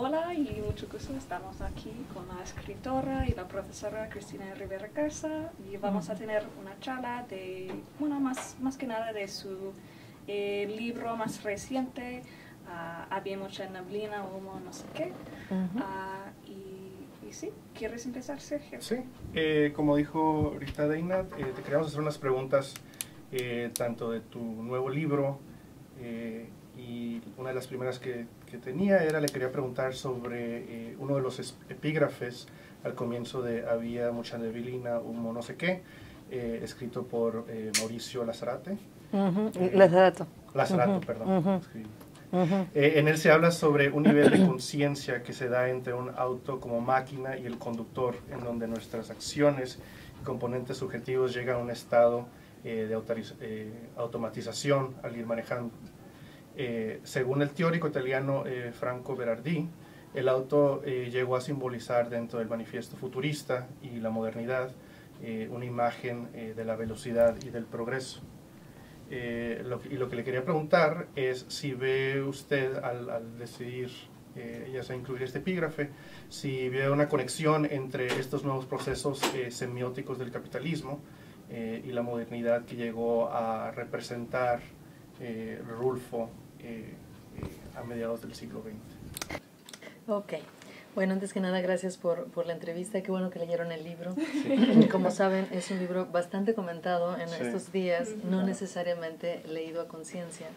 hola y mucho gusto. Estamos aquí con la escritora y la profesora Cristina Rivera Garza y vamos a tener una charla de, bueno, más que nada de su libro más reciente, Había mucha neblina, humo, no sé qué. Y sí, ¿quieres empezar, Sergio? Sí, como dijo ahorita Deina, te queríamos hacer unas preguntas tanto de tu nuevo libro y una de las primeras que tenía era, le quería preguntar sobre uno de los epígrafes al comienzo de Había mucha neblina, humo, no sé qué, escrito por Mauricio Lazarate. Lazarato, perdón. En él se habla sobre un nivel de conciencia que se da entre un auto como máquina y el conductor, en donde nuestras acciones y componentes subjetivos llegan a un estado de automatización al ir manejando. Según el teórico italiano Franco Berardi, el auto llegó a simbolizar dentro del manifiesto futurista y la modernidad una imagen de la velocidad y del progreso. Lo que le quería preguntar es si ve usted al decidir ya sea incluir este epígrafe, si ve una conexión entre estos nuevos procesos semióticos del capitalismo y la modernidad que llegó a representar Rulfo a mediados del siglo XX. Ok. Bueno, antes que nada, gracias por la entrevista. Qué bueno que leyeron el libro. Sí. Como saben, es un libro bastante comentado en estos días, no necesariamente leído a conciencia.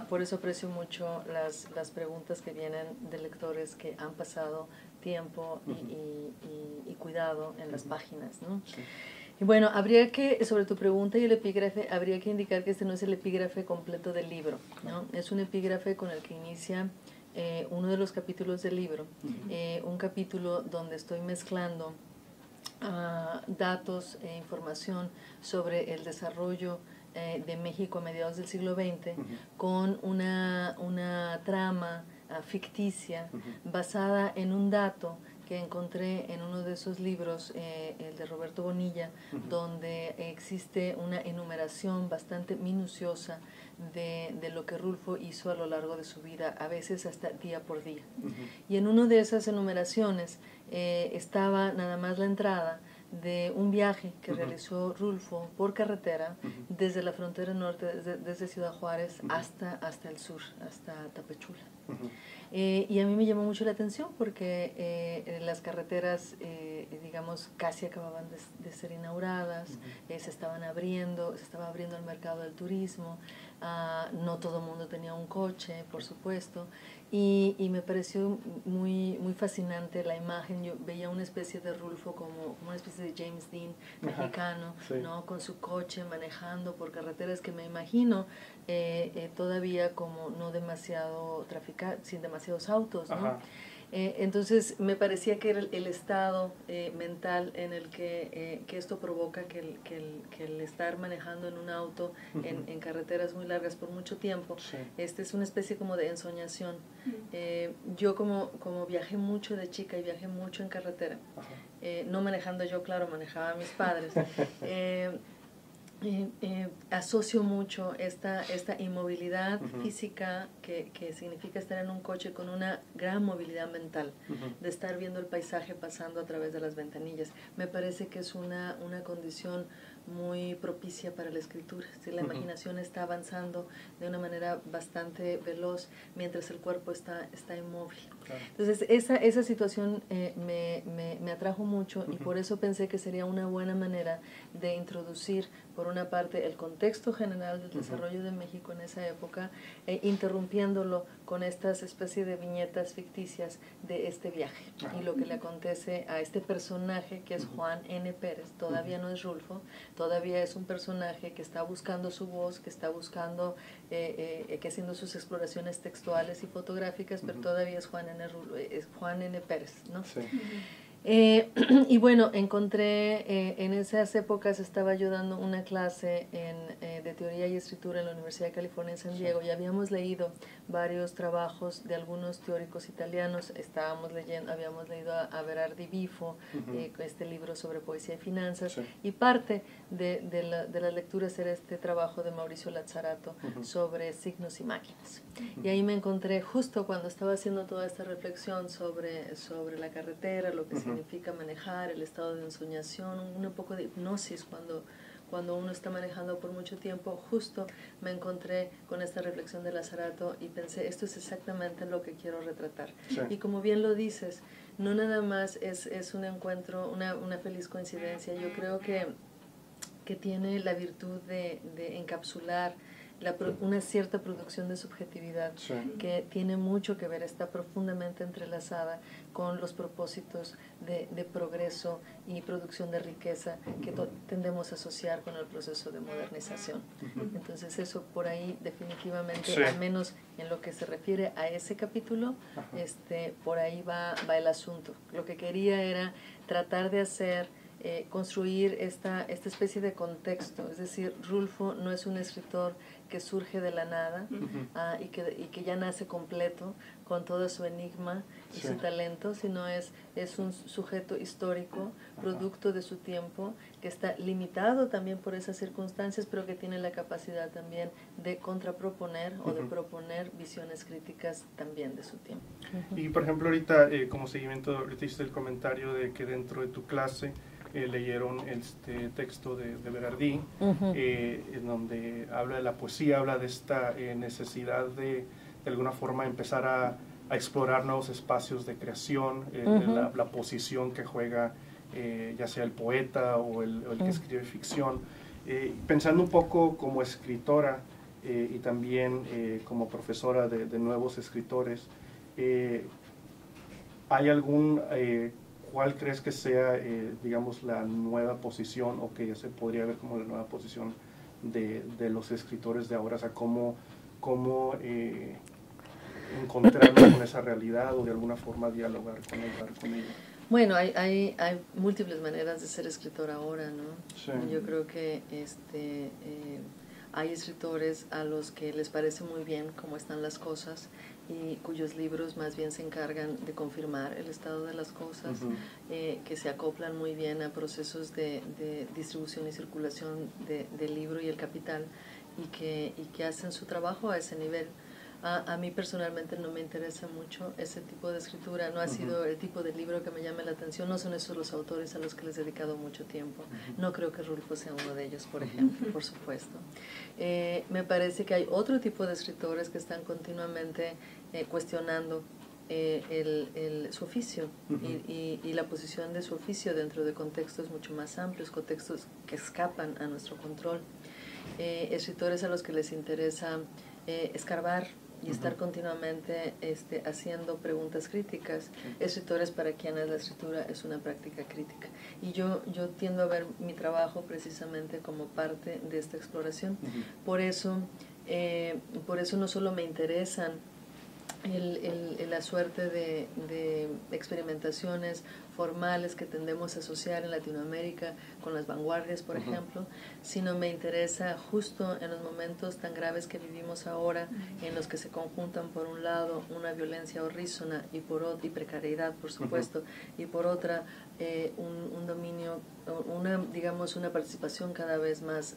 Por eso aprecio mucho las preguntas que vienen de lectores que han pasado tiempo y cuidado en las páginas, ¿no? Sí. Y bueno, habría que, sobre tu pregunta y el epígrafe, habría que indicar que este no es el epígrafe completo del libro, ¿no? Es un epígrafe con el que inicia uno de los capítulos del libro, un capítulo donde estoy mezclando datos e información sobre el desarrollo de México a mediados del siglo XX con una trama ficticia basada en un dato que encontré en uno de esos libros, el de Roberto Bonilla, donde existe una enumeración bastante minuciosa de lo que Rulfo hizo a lo largo de su vida, a veces hasta día por día. Y en una de esas enumeraciones estaba nada más la entrada de un viaje que realizó Rulfo por carretera desde la frontera norte, desde Ciudad Juárez hasta el sur, hasta Tapachula. Y a mí me llamó mucho la atención porque las carreteras, digamos, casi acababan de ser inauguradas, se estaba abriendo el mercado del turismo, no todo el mundo tenía un coche, por supuesto, y me pareció muy fascinante la imagen. Yo veía una especie de Rulfo como una especie de James Dean mexicano, ¿no? Con su coche manejando por carreteras que me imagino todavía como no demasiado traficado, sin demasiados autos, ¿no? Entonces me parecía que era el estado mental en el que esto provoca que el estar manejando en un auto en carreteras muy largas por mucho tiempo, es una especie como de ensoñación. Yo como viajé mucho de chica y viajé mucho en carretera, no manejando yo, claro, manejaba mis padres, asocio mucho esta inmovilidad física que significa estar en un coche con una gran movilidad mental, de estar viendo el paisaje pasando a través de las ventanillas. Me parece que es una condición muy propicia para la escritura. La imaginación está avanzando de una manera bastante veloz mientras el cuerpo está inmóvil. Claro. Entonces esa situación me atrajo mucho y por eso pensé que sería una buena manera de introducir, por una parte, el contexto general del desarrollo de México en esa época, interrumpiéndolo con estas especies de viñetas ficticias de este viaje y lo que le acontece a este personaje que es Juan N. Pérez. Todavía no es Rulfo, todavía es un personaje que está buscando su voz, que está buscando, que haciendo sus exploraciones textuales y fotográficas, pero todavía es Juan N. Pérez, ¿no? Sí. Y bueno, encontré, en esas épocas estaba yo dando una clase de de teoría y escritura en la Universidad de California en San Diego, y habíamos leído varios trabajos de algunos teóricos italianos. Habíamos leído a Berardi Bifo, este libro sobre poesía y finanzas, y parte de las lecturas era este trabajo de Mauricio Lazzarato sobre signos y máquinas. Y ahí me encontré justo cuando estaba haciendo toda esta reflexión sobre la carretera, lo que significa manejar, el estado de ensoñación, un poco de hipnosis cuando uno está manejando por mucho tiempo. Justo me encontré con esta reflexión de Lazzarato y pensé, esto es exactamente lo que quiero retratar. Y como bien lo dices, no nada más es un encuentro, una feliz coincidencia. Yo creo que tiene la virtud de encapsular una cierta producción de subjetividad que tiene mucho que ver, está profundamente entrelazada con los propósitos de progreso y producción de riqueza que tendemos a asociar con el proceso de modernización. Entonces eso por ahí definitivamente, al menos en lo que se refiere a ese capítulo, por ahí va el asunto. Lo que quería era tratar de construir esta especie de contexto. Es decir, Rulfo no es un escritor que surge de la nada y que ya nace completo con todo su enigma y su talento, sino es un sujeto histórico, producto de su tiempo, que está limitado también por esas circunstancias, pero que tiene la capacidad también de contraproponer o de proponer visiones críticas también de su tiempo. Y por ejemplo ahorita, como seguimiento, ahorita hiciste el comentario de que dentro de tu clase leyeron este texto de Berardi, en donde habla de la poesía, habla de esta necesidad de alguna forma empezar a explorar nuevos espacios de creación, de la posición que juega ya sea el poeta o el que escribe ficción. Pensando un poco como escritora y también como profesora de nuevos escritores, ¿hay algún... ¿cuál crees que sea, digamos, la nueva posición o que ya se podría ver como la nueva posición de los escritores de ahora? O sea, ¿cómo encontrarnos con esa realidad o de alguna forma dialogar con ella? Bueno, hay múltiples maneras de ser escritor ahora, ¿no? Yo creo que hay escritores a los que les parece muy bien cómo están las cosas y cuyos libros más bien se encargan de confirmar el estado de las cosas, que se acoplan muy bien a procesos de distribución y circulación del libro y el capital, y que hacen su trabajo a ese nivel. A mí personalmente no me interesa mucho ese tipo de escritura, no ha sido el tipo de libro que me llame la atención, no son esos los autores a los que les he dedicado mucho tiempo. No creo que Rulfo sea uno de ellos, por ejemplo, por supuesto. Me parece que hay otro tipo de escritores que están continuamente cuestionando su oficio y la posición de su oficio dentro de contextos mucho más amplios, contextos que escapan a nuestro control. Escritores a los que les interesa escarbar y estar continuamente haciendo preguntas críticas, escritores para quienes la escritura es una práctica crítica. Y yo tiendo a ver mi trabajo precisamente como parte de esta exploración. Por eso no solo me interesan la suerte de experimentaciones formales que tendemos a asociar en Latinoamérica con las vanguardias, por ejemplo, sino me interesa justo en los momentos tan graves que vivimos ahora, en los que se conjuntan por un lado una violencia horrísona y precariedad, por supuesto, y por otra un dominio, una participación cada vez más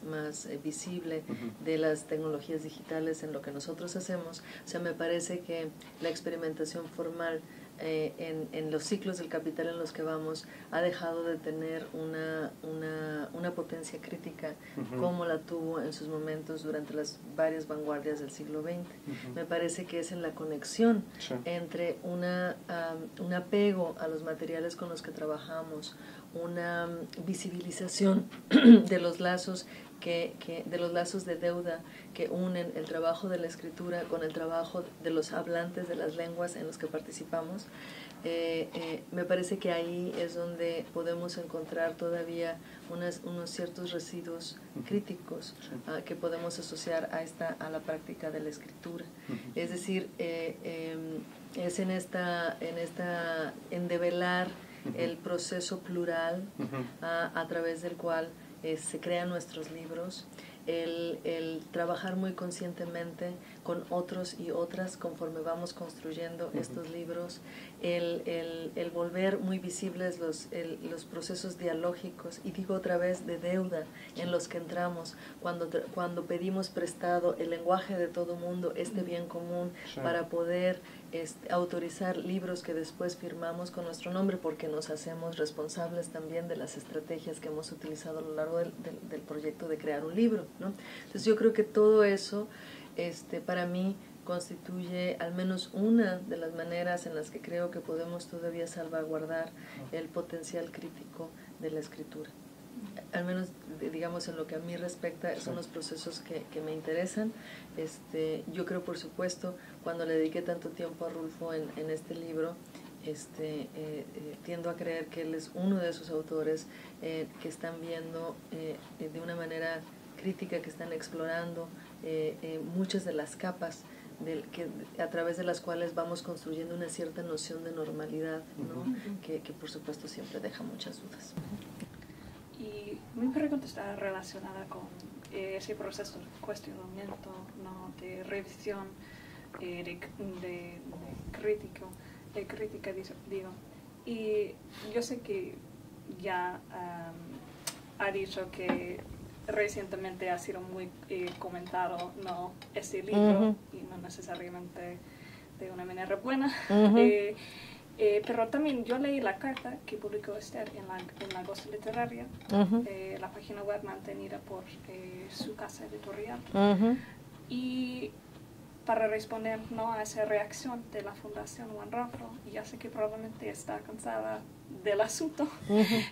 visible de las tecnologías digitales en lo que nosotros hacemos. O sea, me parece que la experimentación formal en los ciclos del capital en los que vamos ha dejado de tener una potencia crítica como la tuvo en sus momentos durante las varias vanguardias del siglo XX. Me parece que es en la conexión entre un apego a los materiales con los que trabajamos, una visibilización de los lazos de los lazos de deuda que unen el trabajo de la escritura con el trabajo de los hablantes de las lenguas en los que participamos. Me parece que ahí es donde podemos encontrar todavía unos ciertos residuos críticos que podemos asociar a la práctica de la escritura. Es decir, es en develar el proceso plural a través del cual se crean nuestros libros, el trabajar muy conscientemente con otros y otras conforme vamos construyendo estos libros, el volver muy visibles los procesos dialógicos, y digo otra vez de deuda en los que entramos cuando pedimos prestado el lenguaje de todo mundo, este bien común, para poder autorizar libros que después firmamos con nuestro nombre, porque nos hacemos responsables también de las estrategias que hemos utilizado a lo largo del proyecto de crear un libro, ¿no? Entonces yo creo que todo eso para mí constituye al menos una de las maneras en las que creo que podemos todavía salvaguardar el potencial crítico de la escritura. Al menos, digamos, en lo que a mí respecta, son los procesos que me interesan. Yo creo, por supuesto, cuando le dediqué tanto tiempo a Rulfo en este libro, tiendo a creer que él es uno de esos autores que están viendo de una manera crítica, que están explorando muchas de las capas a través de las cuales vamos construyendo una cierta noción de normalidad, ¿no? que por supuesto siempre deja muchas dudas. Y mi pregunta está relacionada con ese proceso de cuestionamiento, ¿no? De revisión, de crítica, digo. Y yo sé que ya ha dicho que recientemente ha sido muy comentado, ¿no? Este libro, y no necesariamente de una manera buena. Pero también yo leí la carta que publicó Esther en la Goza Literaria, la página web mantenida por su casa editorial. Y para responder, ¿no?, a esa reacción de la Fundación Juan Rulfo, y ya sé que probablemente está cansada del asunto,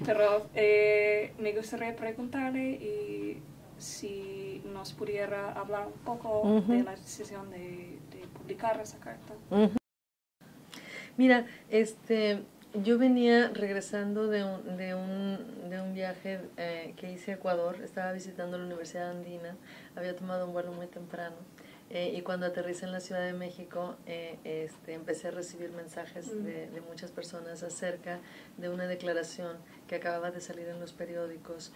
pero me gustaría preguntarle si nos pudiera hablar un poco de la decisión de publicar esa carta. Mira, yo venía regresando de un viaje que hice a Ecuador. Estaba visitando la Universidad Andina, había tomado un vuelo muy temprano, y cuando aterricé en la Ciudad de México empecé a recibir mensajes de muchas personas acerca de una declaración que acababa de salir en los periódicos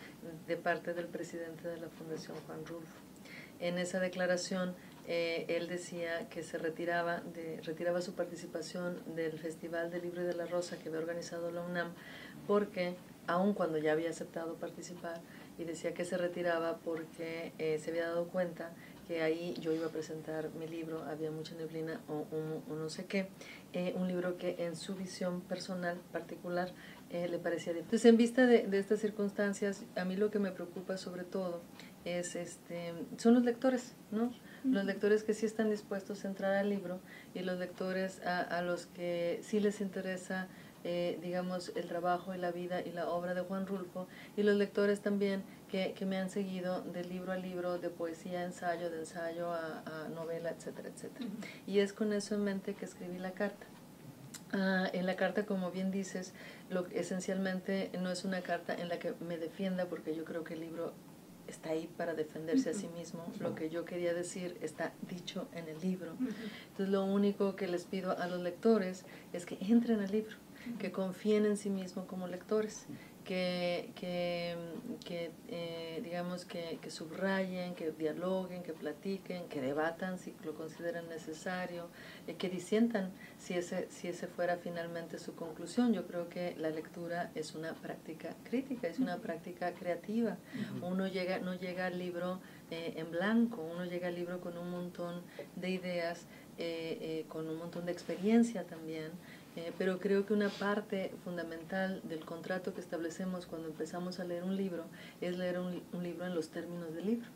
de parte del presidente de la Fundación Juan Rulfo. En esa declaración él decía que se retiraba su participación del Festival del Libro y de la Rosa que había organizado la UNAM, porque, aun cuando ya había aceptado participar, y decía que se retiraba porque se había dado cuenta que ahí yo iba a presentar mi libro, Había mucha neblina o no sé qué, un libro que en su visión personal, particular, le parecía bien. Entonces, en vista de estas circunstancias, a mí lo que me preocupa sobre todo son los lectores, ¿no? Los lectores que sí están dispuestos a entrar al libro, y los lectores a los que sí les interesa, digamos, el trabajo y la vida y la obra de Juan Rulfo, y los lectores también que me han seguido de libro a libro, de poesía a ensayo, de ensayo a novela, etcétera, etcétera. Y es con eso en mente que escribí la carta. En la carta, como bien dices, esencialmente no es una carta en la que me defienda, porque yo creo que el libro está ahí para defenderse a sí mismo. Lo que yo quería decir está dicho en el libro. Entonces, lo único que les pido a los lectores es que entren al libro, que confíen en sí mismos como lectores, digamos, que subrayen, que dialoguen, que platiquen, que debatan si lo consideran necesario, que disientan si ese fuera finalmente su conclusión. Yo creo que la lectura es una práctica crítica, es una práctica creativa. Uno no llega al libro en blanco, uno llega al libro con un montón de ideas, con un montón de experiencia también. Pero creo que una parte fundamental del contrato que establecemos cuando empezamos a leer un libro es leer un libro en los términos del libro.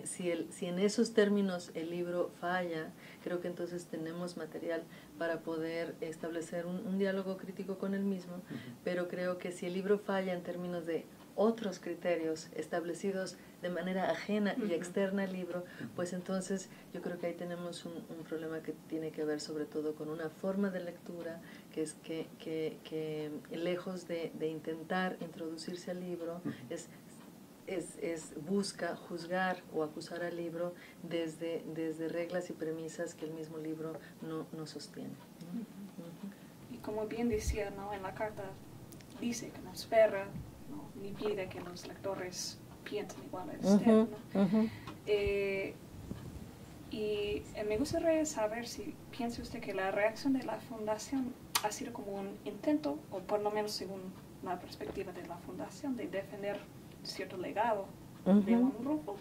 Si en esos términos el libro falla, creo que entonces tenemos material para poder establecer un diálogo crítico con el mismo, pero creo que si el libro falla en términos de otros criterios establecidos de manera ajena y externa al libro, pues entonces yo creo que ahí tenemos un problema que tiene que ver sobre todo con una forma de lectura que es que lejos de intentar introducirse al libro, busca juzgar o acusar al libro desde reglas y premisas que el mismo libro no sostiene. Y como bien decía, ¿no?, en la carta dice que no espera, ¿no?, ni pide que los lectores piensan igual a usted, ¿no? Y me gustaría saber si piensa usted que la reacción de la fundación ha sido como un intento, o por lo menos según la perspectiva de la fundación, de defender cierto legado de Juan Rulfo.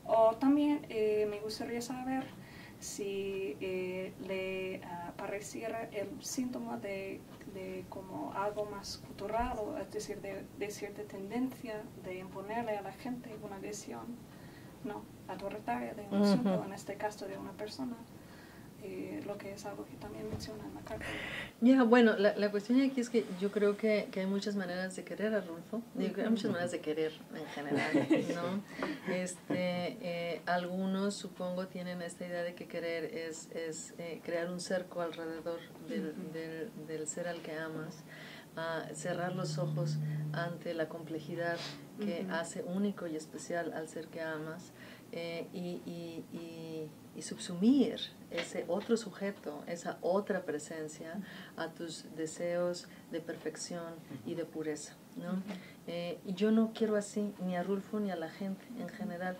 O también me gustaría saber si le pareciera el síntoma de como algo más cultural, es decir, de cierta tendencia de imponerle a la gente una visión no autoritaria de un asunto, en este caso de una persona, lo que es algo que también menciona en la carta. Bueno, la cuestión aquí es que yo creo que hay muchas maneras de querer a Rulfo, hay muchas maneras de querer en general, ¿no? Algunos supongo tienen esta idea de que querer es crear un cerco alrededor del ser al que amas, cerrar los ojos ante la complejidad que hace único y especial al ser que amas, y subsumir ese otro sujeto, esa otra presencia a tus deseos de perfección y de pureza, ¿no? Y yo no quiero así ni a Rulfo ni a la gente en general.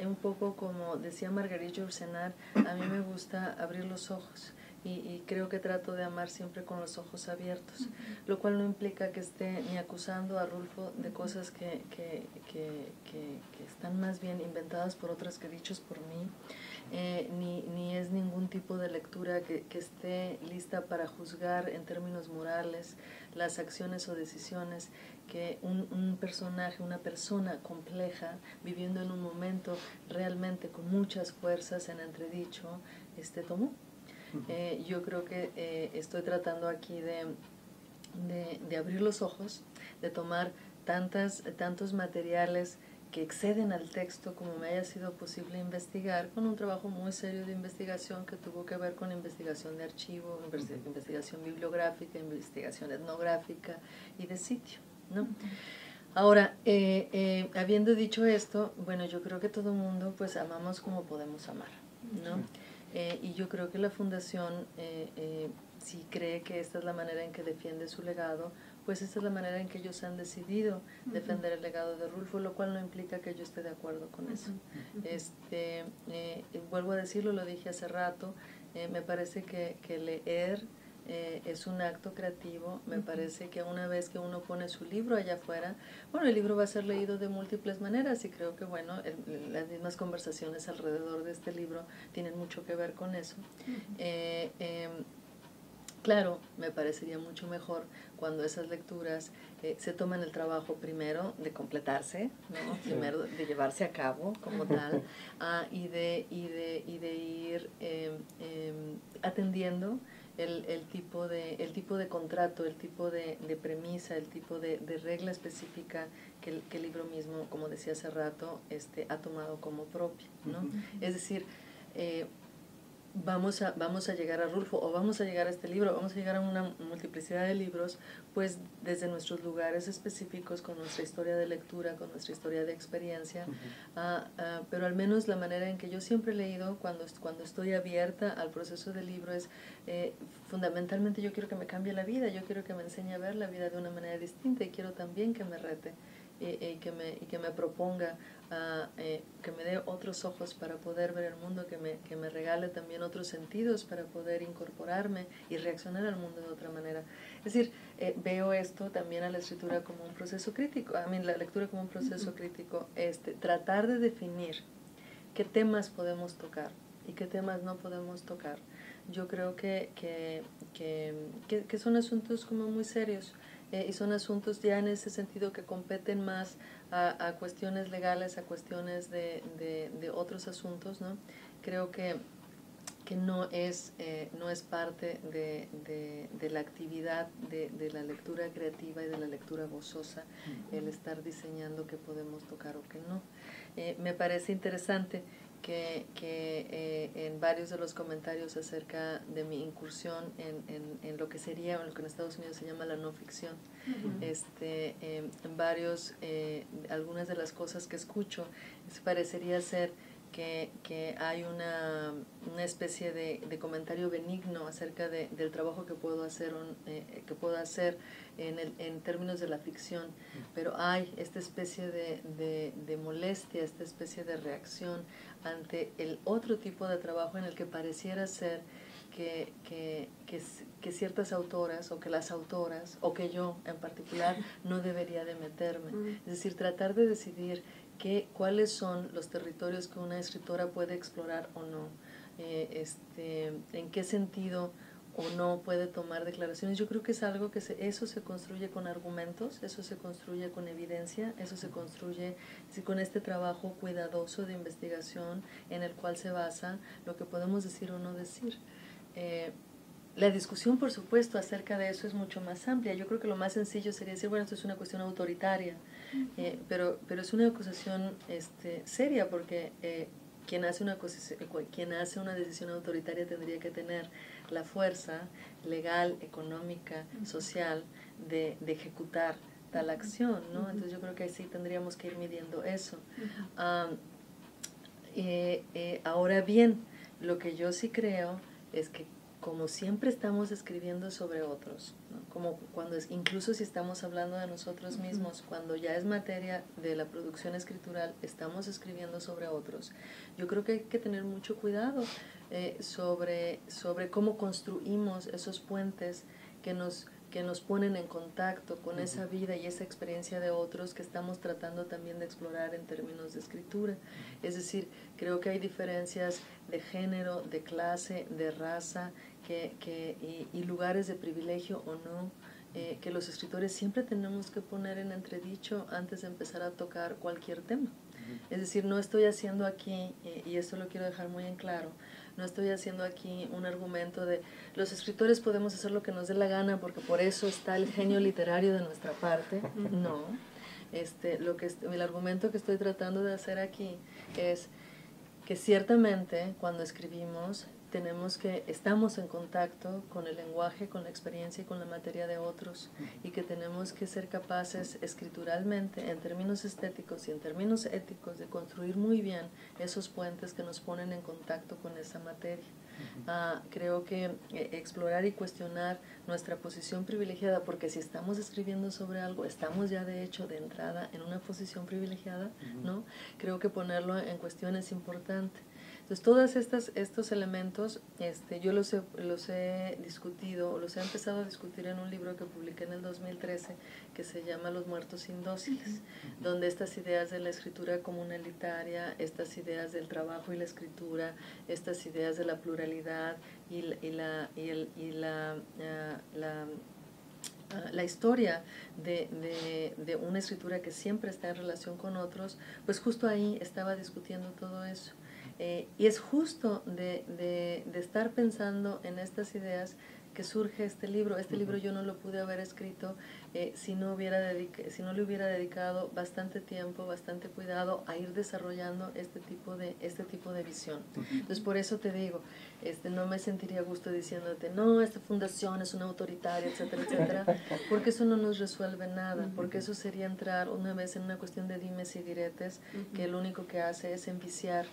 Un poco como decía Marguerite Yourcenar, a mí me gusta abrir los ojos. Y creo que trato de amar siempre con los ojos abiertos, lo cual no implica que esté ni acusando a Rulfo de cosas que están más bien inventadas por otras que dichos por mí, ni es ningún tipo de lectura que esté lista para juzgar en términos morales las acciones o decisiones que un personaje, una persona compleja, viviendo en un momento realmente con muchas fuerzas en entredicho, tomó. Yo creo que estoy tratando aquí de abrir los ojos, de tomar tantos materiales que exceden al texto como me haya sido posible investigar, con un trabajo muy serio de investigación que tuvo que ver con investigación de archivo, investigación bibliográfica, investigación etnográfica y de sitio, ¿no? Ahora, habiendo dicho esto, bueno, yo creo que todo el mundo pues amamos como podemos amar, ¿no? Y yo creo que la fundación, si cree que esta es la manera en que defiende su legado, pues esta es la manera en que ellos han decidido defender el legado de Rulfo, lo cual no implica que yo esté de acuerdo con eso. Vuelvo a decirlo, lo dije hace rato, me parece que leer es un acto creativo. Me parece que una vez que uno pone su libro allá afuera, bueno, el libro va a ser leído de múltiples maneras, y creo que, bueno, las mismas conversaciones alrededor de este libro tienen mucho que ver con eso. Claro, me parecería mucho mejor cuando esas lecturas se toman el trabajo primero de completarse, ¿no? Primero de llevarse a cabo como tal, y de ir atendiendo el tipo de contrato, el tipo de premisa, el tipo de regla específica que el libro mismo, como decía hace rato, ha tomado como propia, ¿no? Es decir, vamos a llegar a Rulfo, o vamos a llegar a este libro, vamos a llegar a una multiplicidad de libros, pues desde nuestros lugares específicos, con nuestra historia de lectura, con nuestra historia de experiencia, pero al menos la manera en que yo siempre he leído cuando estoy abierta al proceso del libro es, fundamentalmente yo quiero que me cambie la vida, yo quiero que me enseñe a ver la vida de una manera distinta, y quiero también que me rete, y que me proponga, que me dé otros ojos para poder ver el mundo, que me regale también otros sentidos para poder incorporarme y reaccionar al mundo de otra manera. Es decir, veo esto también a la escritura como un proceso crítico, la lectura como un proceso crítico, tratar de definir qué temas podemos tocar y qué temas no podemos tocar. Yo creo que son asuntos como muy serios, y son asuntos ya en ese sentido que competen más a cuestiones legales, a cuestiones de otros asuntos, ¿no? Creo que no es parte de la actividad de la lectura creativa y de la lectura gozosa el estar diseñando qué podemos tocar o qué no. Me parece interesante que en varios de los comentarios acerca de mi incursión en lo que sería, en lo que en Estados Unidos se llama la no ficción, en algunas de las cosas que escucho parecería ser que hay una especie de comentario benigno acerca del trabajo que puedo hacer, en términos de la ficción, pero hay esta especie de molestia, esta especie de reacción ante el otro tipo de trabajo en el que pareciera ser que ciertas autoras o que las autoras o que yo en particular no debería de meterme. Es decir, tratar de decidir cuáles son los territorios que una escritora puede explorar o no, en qué sentido o no puede tomar declaraciones. Yo creo que es algo que eso se construye con argumentos, eso se construye con evidencia, eso se construye con este trabajo cuidadoso de investigación en el cual se basa lo que podemos decir o no decir. La discusión, por supuesto, acerca de eso es mucho más amplia. Yo creo que lo más sencillo sería decir, bueno, esto es una cuestión autoritaria, pero es una acusación seria, porque quien hace una decisión autoritaria tendría que tener la fuerza legal, económica, social de ejecutar tal acción, ¿no? Entonces yo creo que sí tendríamos que ir midiendo eso. Ahora bien, lo que yo sí creo es que como siempre estamos escribiendo sobre otros, ¿no? Como incluso si estamos hablando de nosotros mismos, cuando ya es materia de la producción escritural, estamos escribiendo sobre otros. Yo creo que hay que tener mucho cuidado sobre cómo construimos esos puentes que nos ponen en contacto con esa vida y esa experiencia de otros que estamos tratando también de explorar en términos de escritura. Es decir, creo que hay diferencias de género, de clase, de raza, y lugares de privilegio o no, que los escritores siempre tenemos que poner en entredicho antes de empezar a tocar cualquier tema. Es decir, no estoy haciendo aquí, y esto lo quiero dejar muy en claro, no estoy haciendo aquí un argumento de los escritores podemos hacer lo que nos dé la gana porque por eso está el genio literario de nuestra parte. No. El argumento que estoy tratando de hacer aquí es que ciertamente cuando escribimos estamos en contacto con el lenguaje, con la experiencia y con la materia de otros, y que tenemos que ser capaces escrituralmente, en términos estéticos y en términos éticos, de construir muy bien esos puentes que nos ponen en contacto con esa materia. Creo que explorar y cuestionar nuestra posición privilegiada, porque si estamos escribiendo sobre algo, estamos ya de hecho de entrada en una posición privilegiada, ¿no? Creo que ponerlo en cuestión es importante. Entonces, todos estos elementos yo los he discutido, los he empezado a discutir en un libro que publiqué en el 2013 que se llama Los muertos indóciles, donde estas ideas de la escritura comunalitaria, estas ideas del trabajo y la escritura, estas ideas de la pluralidad y la historia de una escritura que siempre está en relación con otros, pues justo ahí estaba discutiendo todo eso. Y es justo de estar pensando en estas ideas que surge este libro. Este libro yo no lo pude haber escrito si no le hubiera dedicado bastante tiempo, bastante cuidado a ir desarrollando este tipo de visión. Entonces, por eso te digo, no me sentiría a gusto diciéndote, no, esta fundación es una autoritaria, etcétera, etcétera, porque eso no nos resuelve nada, porque eso sería entrar una vez en una cuestión de dimes y diretes, que lo único que hace es enviciar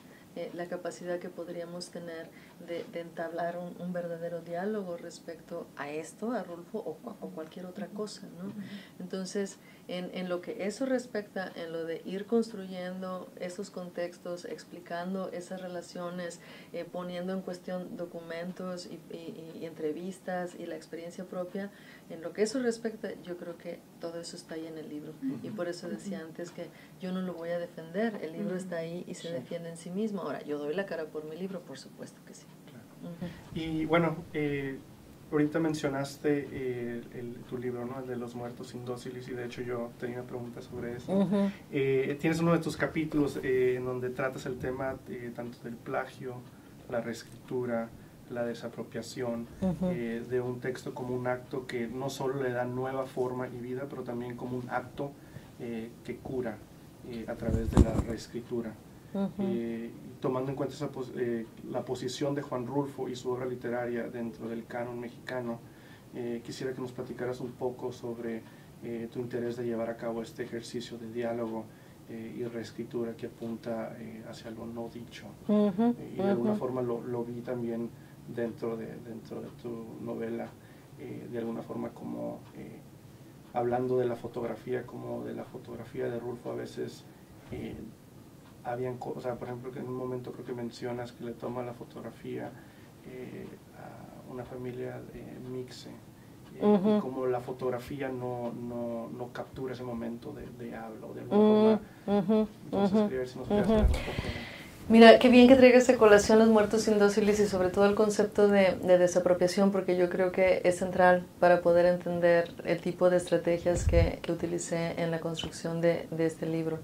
la capacidad que podríamos tener de entablar un verdadero diálogo respecto a esto, a Rulfo o cualquier otra cosa, ¿no? Entonces, en lo que eso respecta, en lo de ir construyendo esos contextos, explicando esas relaciones, poniendo en cuestión documentos y entrevistas y la experiencia propia, en lo que eso respecta, yo creo que todo eso está ahí en el libro. Y por eso decía antes que yo no lo voy a defender, el libro está ahí y se defiende en sí mismo. Ahora, yo doy la cara por mi libro, por supuesto que sí. Y bueno, ahorita mencionaste tu libro, ¿no? El de los muertos indóciles, y de hecho yo tenía una pregunta sobre eso. Tienes uno de tus capítulos en donde tratas el tema tanto del plagio, la reescritura, la desapropiación de un texto como un acto que no solo le da nueva forma y vida, pero también como un acto que cura a través de la reescritura. Tomando en cuenta la posición de Juan Rulfo y su obra literaria dentro del canon mexicano, quisiera que nos platicaras un poco sobre tu interés de llevar a cabo este ejercicio de diálogo y reescritura que apunta hacia lo no dicho. Y de Ujú. alguna forma lo vi también dentro de tu novela, de alguna forma como hablando de la fotografía, como de la fotografía de Rulfo. A veces habían cosas, por ejemplo, que en un momento creo que mencionas que le toma la fotografía a una familia mixte, y como la fotografía no captura ese momento de habla o de alguna forma. Entonces quería ver si nos podías hablar un poco de... Mira, qué bien que traigas a colación Los muertos indóciles y sobre todo el concepto de desapropiación, porque yo creo que es central para poder entender el tipo de estrategias que utilicé en la construcción de este libro.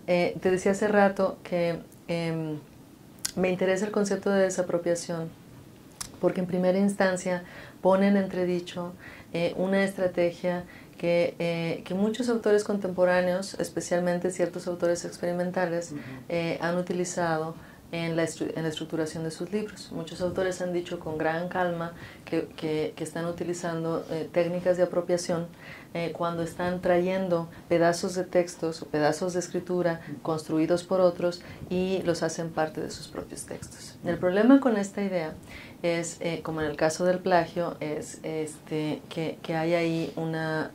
Te decía hace rato que me interesa el concepto de desapropiación, porque en primera instancia pone en entredicho una estrategia que muchos autores contemporáneos, especialmente ciertos autores experimentales, han utilizado en la estructuración de sus libros. Muchos autores han dicho con gran calma que están utilizando técnicas de apropiación cuando están trayendo pedazos de textos o pedazos de escritura construidos por otros y los hacen parte de sus propios textos. El problema con esta idea es, como en el caso del plagio, es que hay ahí una,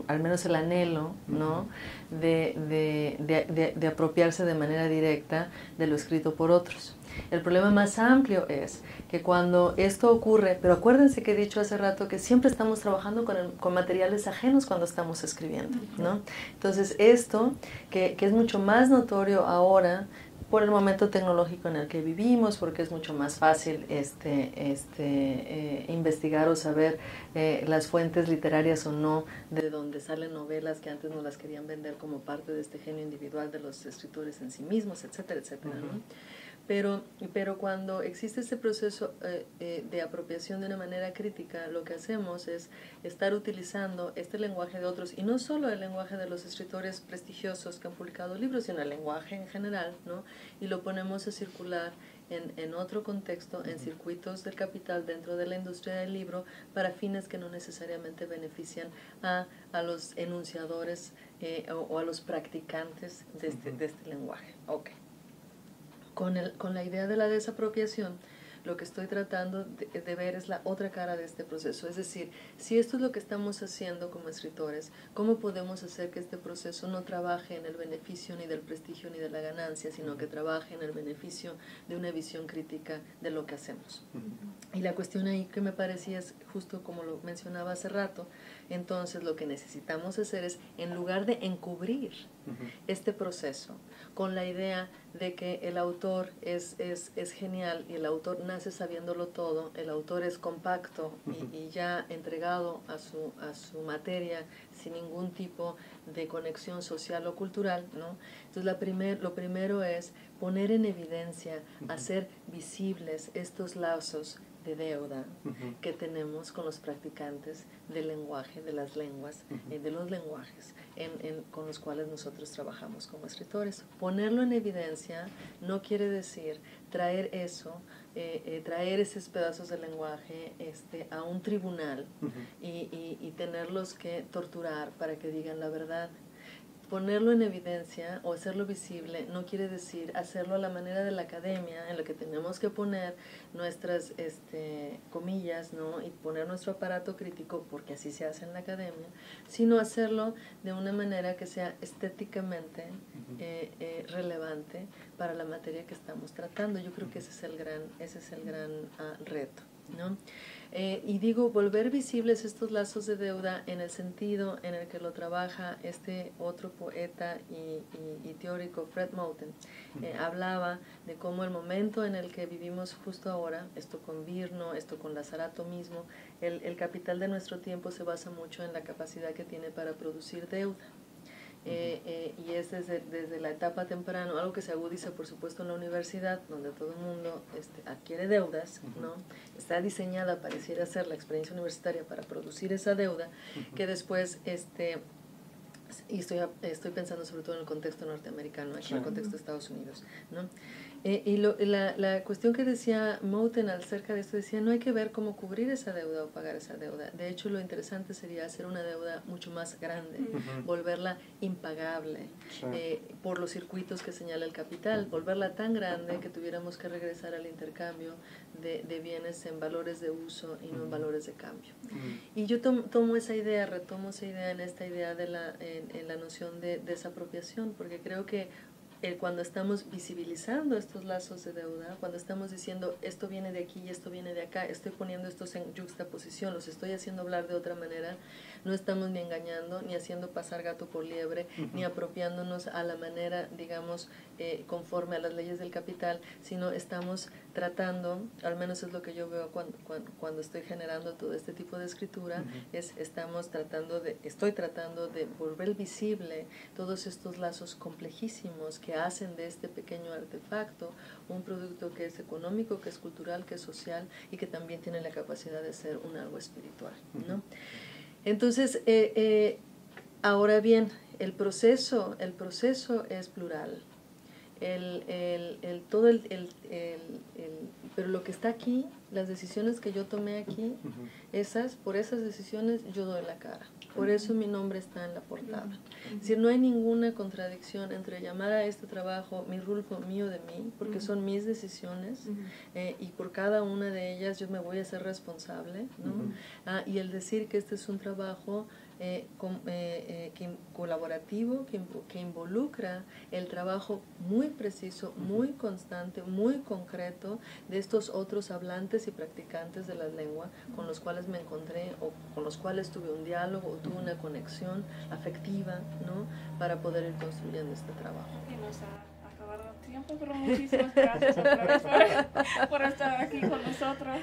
al menos el anhelo, ¿no?, de apropiarse de manera directa de lo escrito por otros. El problema más amplio es que cuando esto ocurre, pero acuérdense que he dicho hace rato que siempre estamos trabajando con materiales ajenos cuando estamos escribiendo, ¿no? Entonces esto, que es mucho más notorio ahora, por el momento tecnológico en el que vivimos, porque es mucho más fácil investigar o saber las fuentes literarias o no de donde salen novelas que antes nos las querían vender como parte de este genio individual de los escritores en sí mismos, etcétera, etcétera, ¿no? Pero cuando existe este proceso de apropiación de una manera crítica, lo que hacemos es estar utilizando este lenguaje de otros, y no solo el lenguaje de los escritores prestigiosos que han publicado libros, sino el lenguaje en general, ¿no? Y lo ponemos a circular en otro contexto, en circuitos del capital dentro de la industria del libro, para fines que no necesariamente benefician a los enunciadores o a los practicantes de este lenguaje. Okay. Con la idea de la desapropiación, lo que estoy tratando de ver es la otra cara de este proceso. Es decir, si esto es lo que estamos haciendo como escritores, ¿cómo podemos hacer que este proceso no trabaje en el beneficio ni del prestigio ni de la ganancia, sino que trabaje en el beneficio de una visión crítica de lo que hacemos? Y la cuestión ahí que me parecía es justo como lo mencionaba hace rato. Entonces lo que necesitamos hacer es, en lugar de encubrir este proceso con la idea de que el autor es genial y el autor nace sabiéndolo todo, el autor es compacto y ya entregado a su materia sin ningún tipo de conexión social o cultural, ¿no? Entonces lo primero es poner en evidencia, hacer visibles estos lazos de deuda que tenemos con los practicantes del lenguaje, de las lenguas, de los lenguajes con los cuales nosotros trabajamos como escritores. Ponerlo en evidencia no quiere decir traer eso, traer esos pedazos del lenguaje a un tribunal y tenerlos que torturar para que digan la verdad. Ponerlo en evidencia o hacerlo visible no quiere decir hacerlo a la manera de la academia, en la que tenemos que poner nuestras comillas, ¿no?, y poner nuestro aparato crítico, porque así se hace en la academia, sino hacerlo de una manera que sea estéticamente relevante para la materia que estamos tratando. Yo creo que ese es el gran reto, ¿no? Y digo, volver visibles estos lazos de deuda en el sentido en el que lo trabaja este otro poeta y teórico, Fred Moten. Hablaba de cómo el momento en el que vivimos justo ahora, esto con Virno, esto con Lazarato mismo, el capital de nuestro tiempo se basa mucho en la capacidad que tiene para producir deuda. Y es desde la etapa temprana, algo que se agudiza por supuesto en la universidad, donde todo el mundo adquiere deudas, ¿no? Está diseñada, pareciera ser la experiencia universitaria para producir esa deuda, que después Y estoy pensando sobre todo en el contexto norteamericano, aquí en el contexto de Estados Unidos, ¿no? La cuestión que decía Moten acerca de esto, decía, no hay que ver cómo cubrir esa deuda o pagar esa deuda. De hecho, lo interesante sería hacer una deuda mucho más grande, volverla impagable por los circuitos que señala el capital, volverla tan grande que tuviéramos que regresar al intercambio de bienes en valores de uso y no en valores de cambio. Y yo tomo esa idea, retomo esa idea en esta idea de en la noción de desapropiación, porque creo que cuando estamos visibilizando estos lazos de deuda, cuando estamos diciendo esto viene de aquí y esto viene de acá, estoy poniendo estos en juxtaposición, los estoy haciendo hablar de otra manera, no estamos ni engañando, ni haciendo pasar gato por liebre, ni apropiándonos a la manera, digamos, conforme a las leyes del capital, sino estamos tratando, al menos es lo que yo veo cuando estoy generando todo este tipo de escritura, estoy tratando de volver visible todos estos lazos complejísimos que hacen de este pequeño artefacto un producto que es económico, que es cultural, que es social y que también tiene la capacidad de ser un algo espiritual, ¿no? Entonces, ahora bien, el proceso es plural. Pero lo que está aquí, las decisiones que yo tomé aquí, por esas decisiones yo doy la cara. Por eso mi nombre está en la portada. Es decir, no hay ninguna contradicción entre llamar a este trabajo Mi Rulfo, mío de mí, porque son mis decisiones, y por cada una de ellas yo me voy a ser responsable, ¿no? Y el decir que este es un trabajo colaborativo, que involucra el trabajo muy preciso, muy constante, muy concreto de estos otros hablantes y practicantes de la lengua con los cuales me encontré o con los cuales tuve un diálogo o tuve una conexión afectiva, ¿no? Para poder ir construyendo este trabajo. Y nos ha acabado el tiempo, pero muchísimas gracias otra vez por estar aquí con nosotros.